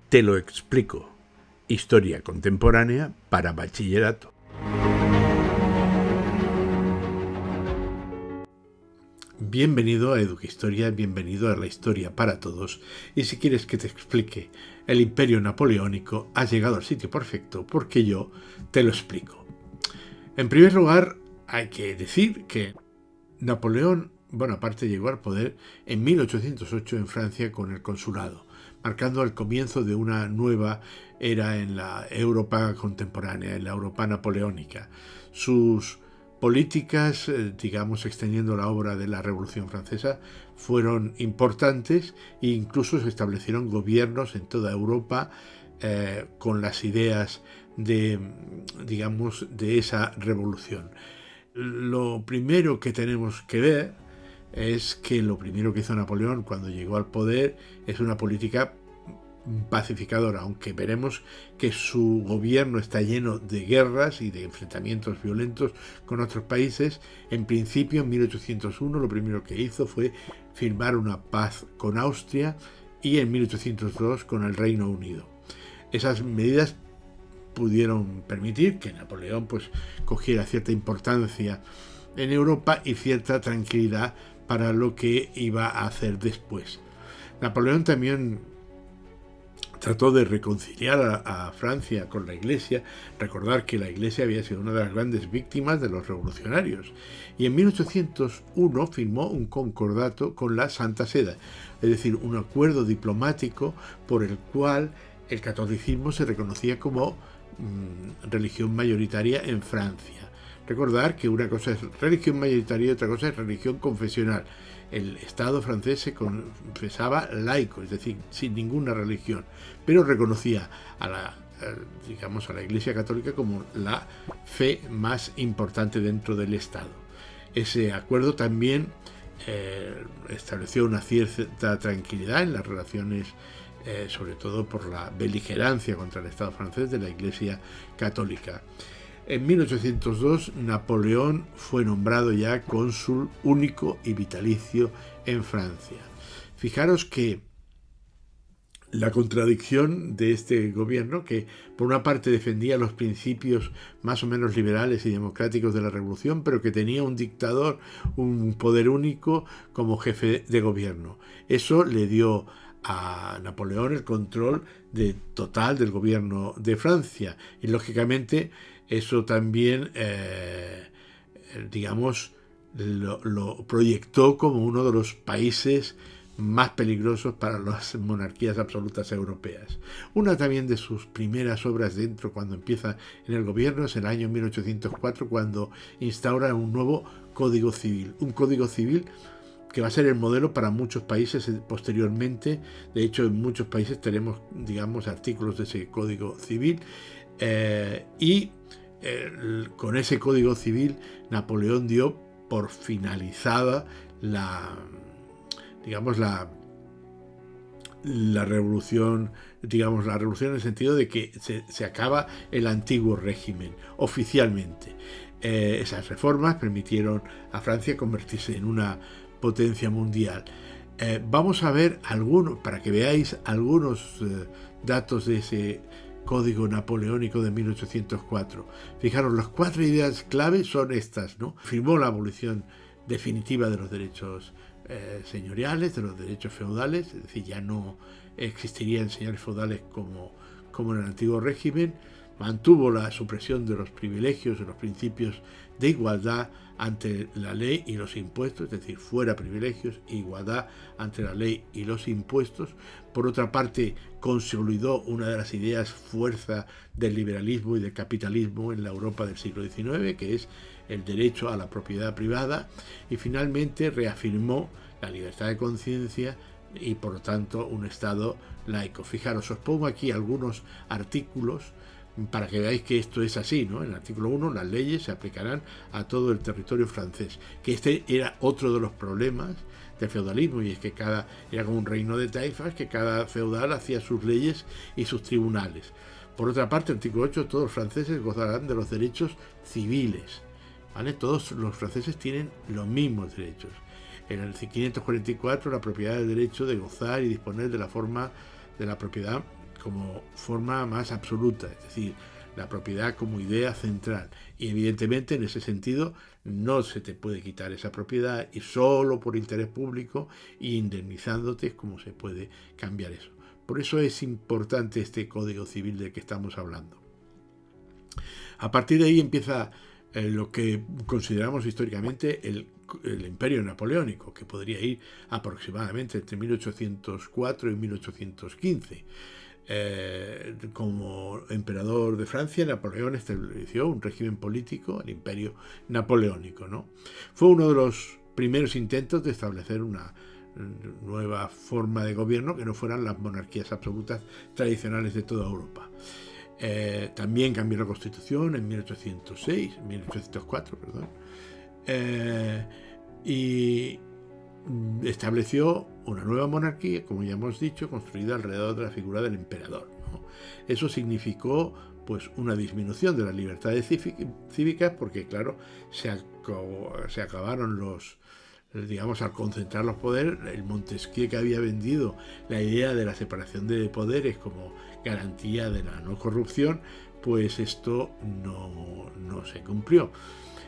Te lo explico. Historia contemporánea para bachillerato. Bienvenido a Educahistoria, bienvenido a la historia para todos. Y si quieres que te explique el Imperio Napoleónico, has llegado al sitio perfecto porque yo te lo explico. En primer lugar, hay que decir que Napoleón Bonaparte llegó al poder en 1808 en Francia con el consulado, marcando el comienzo de una nueva era en la Europa contemporánea, en la Europa napoleónica. Sus políticas, extendiendo la obra de la Revolución Francesa, fueron importantes e incluso se establecieron gobiernos en toda Europa con las ideas de esa revolución. Lo primero que tenemos que ver es que lo primero que hizo Napoleón cuando llegó al poder es una política pacificadora, aunque veremos que su gobierno está lleno de guerras y de enfrentamientos violentos con otros países. En principio, en 1801, lo primero que hizo fue firmar una paz con Austria y en 1802 con el Reino Unido. Esas medidas pudieron permitir que Napoleón cogiera cierta importancia en Europa y cierta tranquilidad para lo que iba a hacer después. Napoleón también trató de reconciliar a Francia con la Iglesia. Recordar que la Iglesia había sido una de las grandes víctimas de los revolucionarios. Y en 1801 firmó un concordato con la Santa Sede, es decir, un acuerdo diplomático por el cual el catolicismo se reconocía como religión mayoritaria en Francia. Recordar que una cosa es religión mayoritaria y otra cosa es religión confesional. El Estado francés se confesaba laico, es decir, sin ninguna religión, pero reconocía a la Iglesia Católica como la fe más importante dentro del Estado. Ese acuerdo también estableció una cierta tranquilidad en las relaciones, sobre todo por la beligerancia contra el Estado francés de la Iglesia Católica. En 1802, Napoleón fue nombrado ya cónsul único y vitalicio en Francia. Fijaros que la contradicción de este gobierno, que por una parte defendía los principios más o menos liberales y democráticos de la Revolución, pero que tenía un dictador, un poder único como jefe de gobierno. Eso le dio a Napoleón el control total del gobierno de Francia y lógicamente eso también lo proyectó como uno de los países más peligrosos para las monarquías absolutas europeas. Una también de sus primeras obras cuando empieza en el gobierno es el año 1804, cuando instaura un nuevo código civil, un código civil que va a ser el modelo para muchos países posteriormente. De hecho, en muchos países tenemos, artículos de ese código civil con ese código civil Napoleón dio por finalizada la revolución, la revolución en el sentido de que se acaba el antiguo régimen oficialmente. Esas reformas permitieron a Francia convertirse en una potencia mundial. Vamos a ver para que veáis algunos datos de ese Código Napoleónico de 1804. Fijaros, las 4 ideas clave son estas, ¿no? Firmó la abolición definitiva de los derechos señoriales, de los derechos feudales, es decir, ya no existirían señores feudales como en el antiguo régimen. Mantuvo la supresión de los privilegios, de los principios de igualdad ante la ley y los impuestos, es decir, fuera privilegios, igualdad ante la ley y los impuestos. Por otra parte, consolidó una de las ideas fuerza del liberalismo y del capitalismo en la Europa del siglo XIX, que es el derecho a la propiedad privada, y finalmente reafirmó la libertad de conciencia y, por lo tanto, un Estado laico. Fijaros, os pongo aquí algunos artículos para que veáis que esto es así, ¿no? En el artículo 1, las leyes se aplicarán a todo el territorio francés, que este era otro de los problemas del feudalismo, y es que era como un reino de taifas, que cada feudal hacía sus leyes y sus tribunales. Por otra parte, el artículo 8, todos los franceses gozarán de los derechos civiles, ¿vale? Todos los franceses tienen los mismos derechos. En el 544, la propiedad del derecho de gozar y disponer de la forma de la propiedad como forma más absoluta, es decir, la propiedad como idea central. Y evidentemente en ese sentido no se te puede quitar esa propiedad y solo por interés público y indemnizándote es como se puede cambiar eso. Por eso es importante este Código Civil del que estamos hablando. A partir de ahí empieza lo que consideramos históricamente el Imperio Napoleónico, que podría ir aproximadamente entre 1804 y 1815. Como emperador de Francia, Napoleón estableció un régimen político, el Imperio Napoleónico, ¿no? Fue uno de los primeros intentos de establecer una nueva forma de gobierno que no fueran las monarquías absolutas tradicionales de toda Europa. También cambió la Constitución en 1804, y estableció una nueva monarquía, como ya hemos dicho, construida alrededor de la figura del emperador, ¿no? Eso significó pues una disminución de las libertades cívicas porque, claro, se acabaron digamos, al concentrar los poderes. El Montesquieu, que había vendido la idea de la separación de poderes como garantía de la no corrupción, pues esto no se cumplió.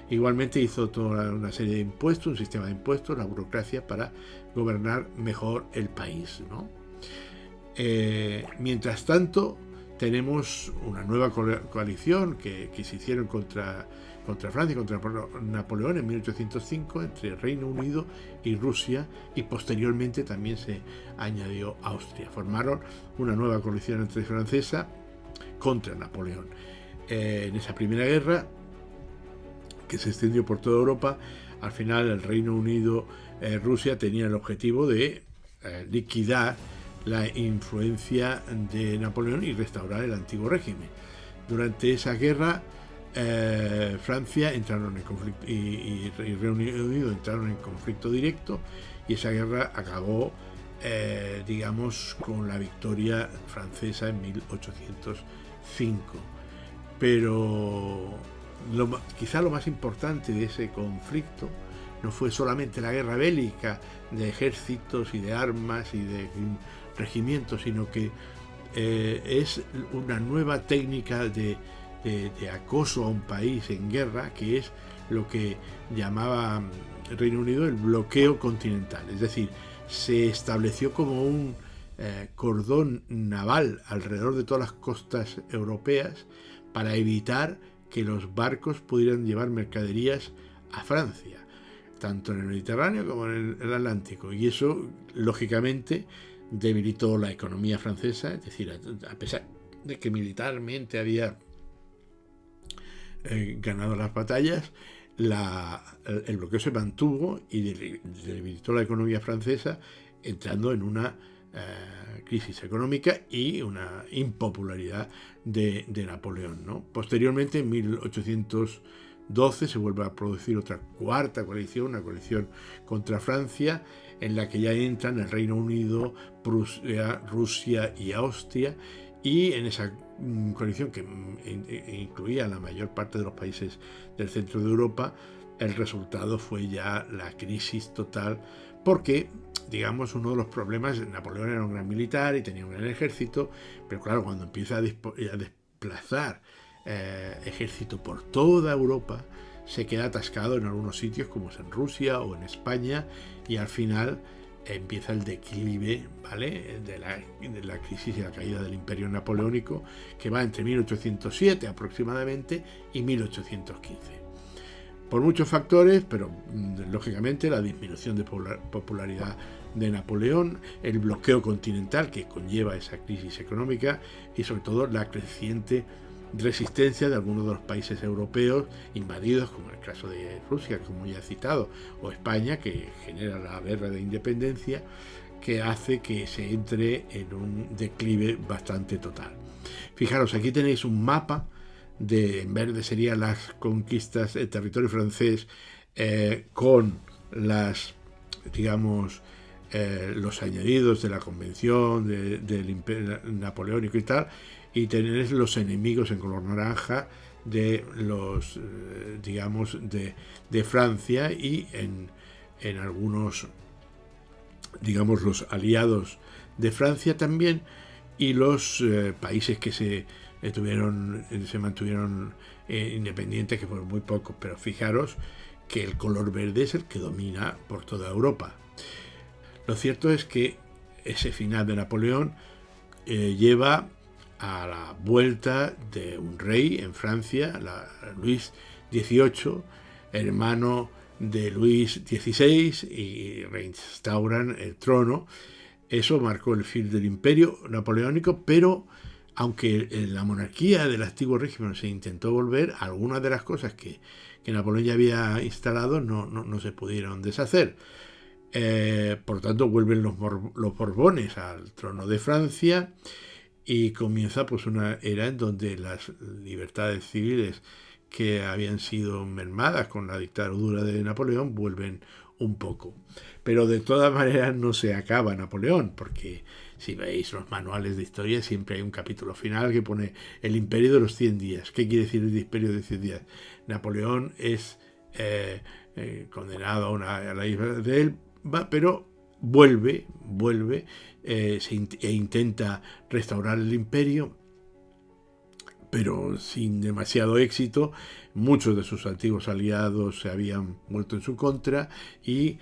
Igualmente hizo toda una serie de impuestos, un sistema de impuestos, la burocracia para gobernar mejor el país, ¿no? Mientras tanto, tenemos una nueva coalición que se hicieron contra Francia, contra Napoleón en 1805, entre el Reino Unido y Rusia, y posteriormente también se añadió Austria. Formaron una nueva coalición antifrancesa contra Napoleón. En esa primera guerra, que se extendió por toda Europa, al final el Reino Unido, Rusia tenían el objetivo de liquidar la influencia de Napoleón y restaurar el antiguo régimen. Durante esa guerra, Francia entraron en conflicto y Reino Unido entraron en conflicto directo, y esa guerra acabó, digamos, con la victoria francesa en 1805. Pero quizá lo más importante de ese conflicto no fue solamente la guerra bélica de ejércitos y de armas y de regimientos, sino que es una nueva técnica de acoso a un país en guerra, que es lo que llamaba el Reino Unido el bloqueo continental. Es decir, se estableció como un cordón naval alrededor de todas las costas europeas para evitar que los barcos pudieran llevar mercaderías a Francia, tanto en el Mediterráneo como en el Atlántico. Y eso, lógicamente, debilitó la economía francesa. Es decir, a pesar de que militarmente había ganado las batallas, el bloqueo se mantuvo y debilitó la economía francesa, entrando en una crisis económica y una impopularidad de Napoleón, ¿no? Posteriormente, en 1812, se vuelve a producir otra cuarta coalición, una coalición contra Francia, en la que ya entran el Reino Unido, Prusia, Rusia y Austria, y en esa coalición, que incluía la mayor parte de los países del centro de Europa, el resultado fue ya la crisis total, porque, digamos, uno de los problemas, Napoleón era un gran militar y tenía un gran ejército, pero claro, cuando empieza a desplazar ejército por toda Europa, se queda atascado en algunos sitios, como es en Rusia o en España, y al final empieza el declive, ¿vale?, de la crisis y la caída del Imperio Napoleónico, que va entre 1807 aproximadamente y 1815. Por muchos factores, pero lógicamente la disminución de popularidad de Napoleón, el bloqueo continental que conlleva esa crisis económica, y sobre todo la creciente resistencia de algunos de los países europeos invadidos, como en el caso de Rusia, como ya he citado, o España, que genera la guerra de independencia, que hace que se entre en un declive bastante total. Fijaros, aquí tenéis un mapa en verde serían las conquistas del territorio francés, con las, digamos, los añadidos de la convención del Imperio Napoleónico y tal, y tenéis los enemigos en color naranja de los, digamos, de Francia, y en algunos, digamos, los aliados de Francia también. y los países que se mantuvieron independientes, que fueron muy pocos, pero fijaros que el color verde es el que domina por toda Europa. Lo cierto es que ese final de Napoleón lleva a la vuelta de un rey en Francia, Luis XVIII, hermano de Luis XVI, y reinstauran el trono. Eso marcó el fin del imperio napoleónico, pero aunque en la monarquía del antiguo régimen se intentó volver, algunas de las cosas que Napoleón ya había instalado no se pudieron deshacer. Por tanto, vuelven los Borbones al trono de Francia y comienza pues una era en donde las libertades civiles que habían sido mermadas con la dictadura de Napoleón vuelven un poco. Pero de todas maneras no se acaba Napoleón, porque si veis los manuales de historia siempre hay un capítulo final que pone el imperio de los 100 días. ¿Qué quiere decir el imperio de 100 días? Napoleón es condenado a la isla de Elba, pero vuelve e intenta restaurar el imperio, pero sin demasiado éxito. Muchos de sus antiguos aliados se habían vuelto en su contra y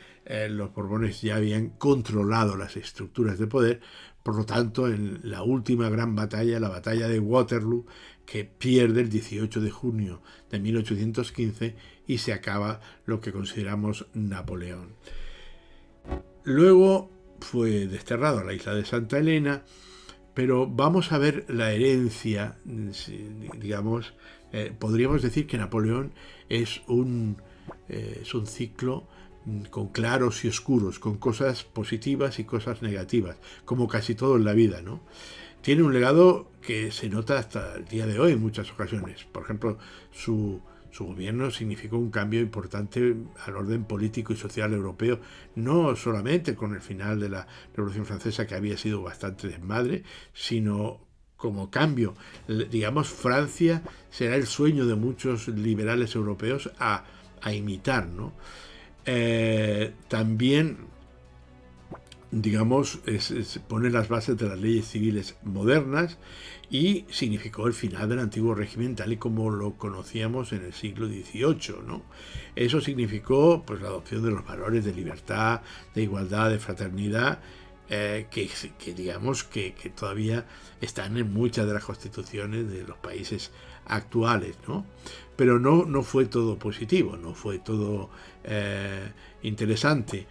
los Borbones ya habían controlado las estructuras de poder. Por lo tanto, en la última gran batalla, la batalla de Waterloo, que pierde el 18 de junio de 1815 y se acaba lo que consideramos Napoleón. Luego fue desterrado a la isla de Santa Elena, pero vamos a ver la herencia, digamos, podríamos decir que Napoleón es un ciclo con claros y oscuros, con cosas positivas y cosas negativas, como casi todo en la vida, ¿no? Tiene un legado que se nota hasta el día de hoy en muchas ocasiones. Por ejemplo, su gobierno significó un cambio importante al orden político y social europeo, no solamente con el final de la Revolución Francesa, que había sido bastante desmadre, sino como cambio. Digamos, Francia será el sueño de muchos liberales europeos a imitar, ¿no? También, digamos, pone las bases de las leyes civiles modernas y significó el final del antiguo régimen tal y como lo conocíamos en el siglo XVIII, ¿no? Eso significó pues la adopción de los valores de libertad, de igualdad, de fraternidad, que digamos que todavía están en muchas de las constituciones de los países actuales, ¿no? Pero no fue todo positivo, no fue todo interesante.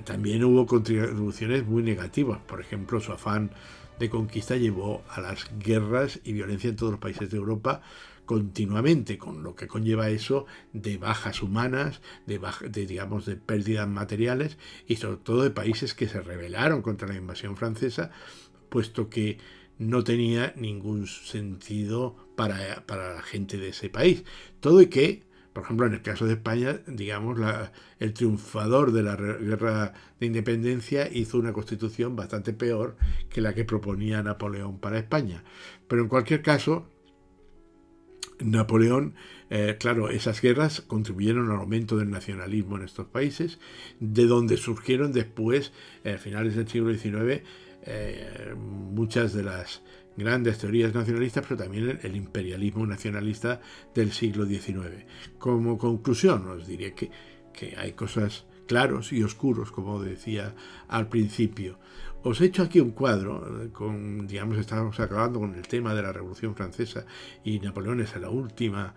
También hubo contribuciones muy negativas. Por ejemplo, su afán de conquista llevó a las guerras y violencia en todos los países de Europa continuamente, con lo que conlleva eso de bajas humanas, digamos, de pérdidas materiales y sobre todo de países que se rebelaron contra la invasión francesa, puesto que no tenía ningún sentido para la gente de ese país. Todo y que, por ejemplo, en el caso de España, digamos, el triunfador de la guerra de independencia hizo una constitución bastante peor que la que proponía Napoleón para España. Pero en cualquier caso, Napoleón, claro, esas guerras contribuyeron al aumento del nacionalismo en estos países, de donde surgieron después, a finales del siglo XIX, muchas de las grandes teorías nacionalistas, pero también el imperialismo nacionalista del siglo XIX. Como conclusión, os diré que hay cosas claros y oscuros, como decía al principio. Os he hecho aquí un cuadro, digamos, estábamos acabando con el tema de la Revolución Francesa y Napoleón es el último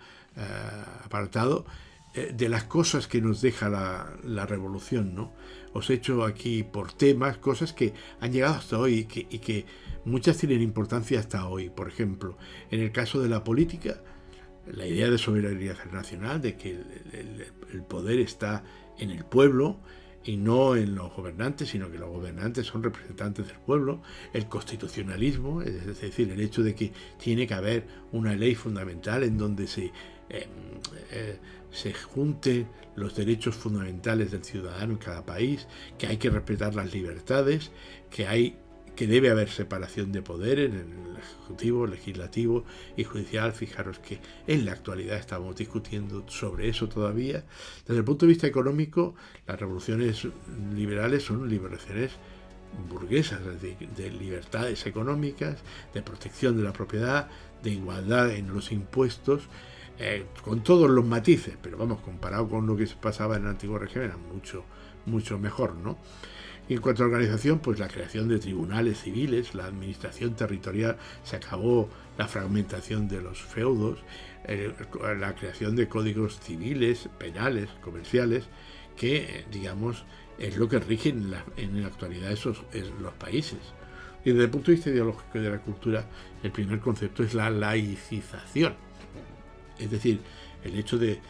apartado, de las cosas que nos deja la revolución, ¿no? Os he hecho aquí por temas, cosas que han llegado hasta hoy y que muchas tienen importancia hasta hoy. Por ejemplo, en el caso de la política, la idea de soberanía nacional, de que el poder está en el pueblo y no en los gobernantes, sino que los gobernantes son representantes del pueblo, el constitucionalismo, es decir, el hecho de que tiene que haber una ley fundamental en donde se junten los derechos fundamentales del ciudadano en cada país, que hay que respetar las libertades, que debe haber separación de poder en el Ejecutivo, Legislativo y Judicial. Fijaros que en la actualidad estamos discutiendo sobre eso todavía. Desde el punto de vista económico, las revoluciones liberales son liberaciones burguesas, de libertades económicas, de protección de la propiedad, de igualdad en los impuestos, con todos los matices, pero vamos, comparado con lo que se pasaba en el antiguo régimen, era mucho mejor, ¿no? Y en cuanto a organización, pues la creación de tribunales civiles, la administración territorial, se acabó la fragmentación de los feudos, la creación de códigos civiles, penales, comerciales, que, digamos, es lo que rige en la actualidad los países. Y desde el punto de vista ideológico de la cultura, el primer concepto es la laicización. Es decir, el hecho de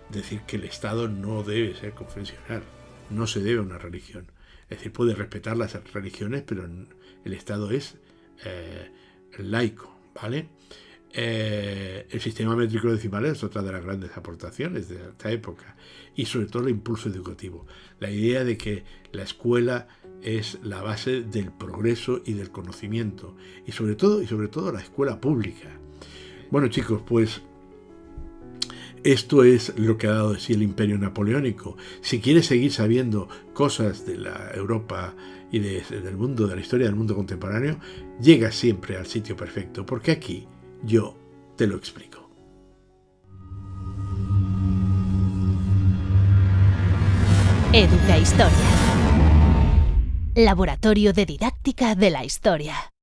decir que el Estado no debe ser confesional, no se debe a una religión. Es decir, puede respetar las religiones, pero el Estado es laico, ¿vale? El sistema métrico decimal es otra de las grandes aportaciones de esta época, y sobre todo el impulso educativo, la idea de que la escuela es la base del progreso y del conocimiento, y sobre todo la escuela pública. Bueno, chicos, pues esto es lo que ha dado de sí el Imperio Napoleónico. Si quieres seguir sabiendo cosas de la Europa y del mundo, de la historia del mundo contemporáneo, llega siempre al sitio perfecto, porque aquí yo te lo explico. Educa Historia. Laboratorio de Didáctica de la Historia.